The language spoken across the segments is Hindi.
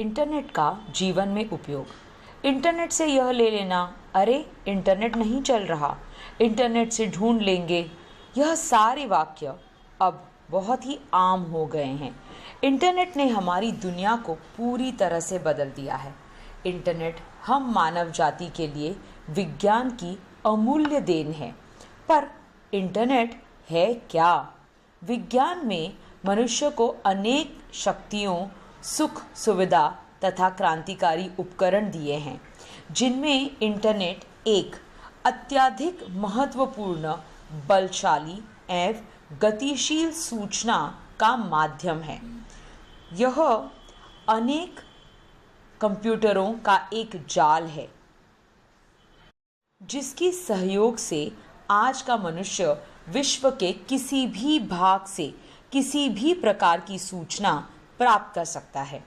इंटरनेट का जीवन में उपयोग। इंटरनेट से यह ले लेना, अरे इंटरनेट नहीं चल रहा, इंटरनेट से ढूंढ लेंगे, यह सारे वाक्य अब बहुत ही आम हो गए हैं। इंटरनेट ने हमारी दुनिया को पूरी तरह से बदल दिया है। इंटरनेट हम मानव जाति के लिए विज्ञान की अमूल्य देन है। पर इंटरनेट है क्या? विज्ञान में मनुष्य को अनेक शक्तियों, सुख सुविधा तथा क्रांतिकारी उपकरण दिए हैं, जिनमें इंटरनेट एक अत्यधिक महत्वपूर्ण, बलशाली एवं गतिशील सूचना का माध्यम है। यह अनेक कंप्यूटरों का एक जाल है, जिसकी सहयोग से आज का मनुष्य विश्व के किसी भी भाग से किसी भी प्रकार की सूचना प्राप्त कर सकता है।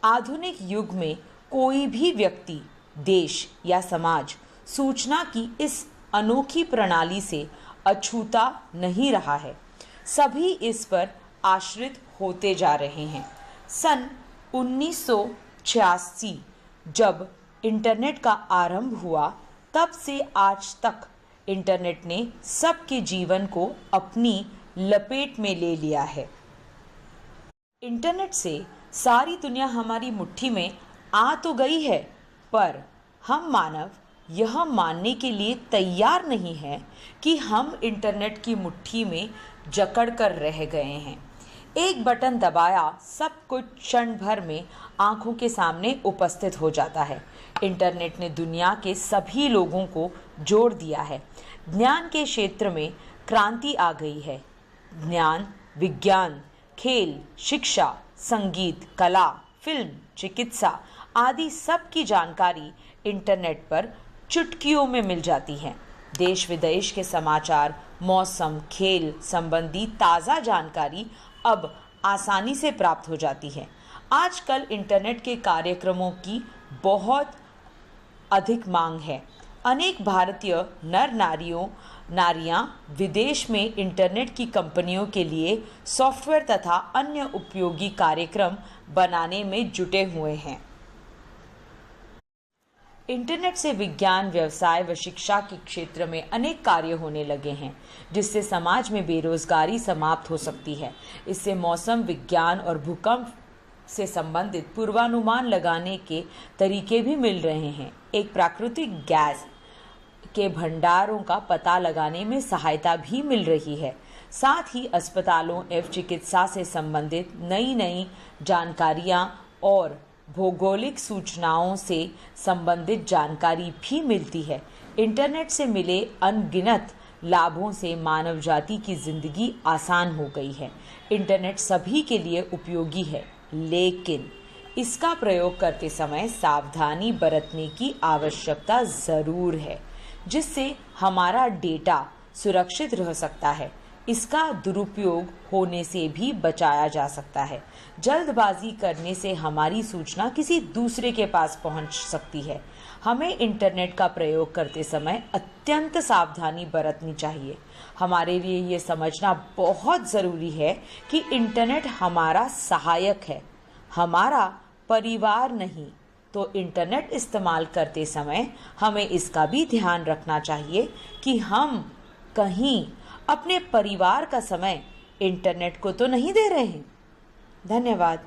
आधुनिक युग में कोई भी व्यक्ति, देश या समाज सूचना की इस अनोखी प्रणाली से अछूता नहीं रहा है। सभी इस पर आश्रित होते जा रहे हैं। सन 1986 जब इंटरनेट का आरंभ हुआ, तब से आज तक इंटरनेट ने सबके जीवन को अपनी लपेट में ले लिया है। इंटरनेट से सारी दुनिया हमारी मुट्ठी में आ तो गई है, पर हम मानव यह मानने के लिए तैयार नहीं है कि हम इंटरनेट की मुट्ठी में जकड़ कर रह गए हैं। एक बटन दबाया, सब कुछ क्षण भर में आंखों के सामने उपस्थित हो जाता है। इंटरनेट ने दुनिया के सभी लोगों को जोड़ दिया है। ज्ञान के क्षेत्र में क्रांति आ गई है। ज्ञान, विज्ञान, खेल, शिक्षा, संगीत, कला, फिल्म, चिकित्सा आदि सब की जानकारी इंटरनेट पर चुटकियों में मिल जाती है। देश विदेश के समाचार, मौसम, खेल संबंधी ताज़ा जानकारी अब आसानी से प्राप्त हो जाती है। आजकल इंटरनेट के कार्यक्रमों की बहुत अधिक मांग है। अनेक भारतीय नर नारियां विदेश में इंटरनेट की कंपनियों के लिए सॉफ्टवेयर तथा अन्य उपयोगी कार्यक्रम बनाने में जुटे हुए हैं। इंटरनेट से विज्ञान, व्यवसाय व शिक्षा के क्षेत्र में अनेक कार्य होने लगे हैं, जिससे समाज में बेरोजगारी समाप्त हो सकती है। इससे मौसम विज्ञान और भूकंप से संबंधित पूर्वानुमान लगाने के तरीके भी मिल रहे हैं। एक प्राकृतिक गैस के भंडारों का पता लगाने में सहायता भी मिल रही है। साथ ही अस्पतालों एवं चिकित्सा से संबंधित नई जानकारियां और भौगोलिक सूचनाओं से संबंधित जानकारी भी मिलती है। इंटरनेट से मिले अनगिनत लाभों से मानव जाति की जिंदगी आसान हो गई है। इंटरनेट सभी के लिए उपयोगी है, लेकिन इसका प्रयोग करते समय सावधानी बरतने की आवश्यकता ज़रूर है, जिससे हमारा डेटा सुरक्षित रह सकता है। इसका दुरुपयोग होने से भी बचाया जा सकता है। जल्दबाजी करने से हमारी सूचना किसी दूसरे के पास पहुंच सकती है। हमें इंटरनेट का प्रयोग करते समय अत्यंत सावधानी बरतनी चाहिए। हमारे लिए ये समझना बहुत ज़रूरी है कि इंटरनेट हमारा सहायक है, हमारा परिवार नहीं। तो इंटरनेट इस्तेमाल करते समय हमें इसका भी ध्यान रखना चाहिए कि हम कहीं अपने परिवार का समय इंटरनेट को तो नहीं दे रहे हैं। धन्यवाद।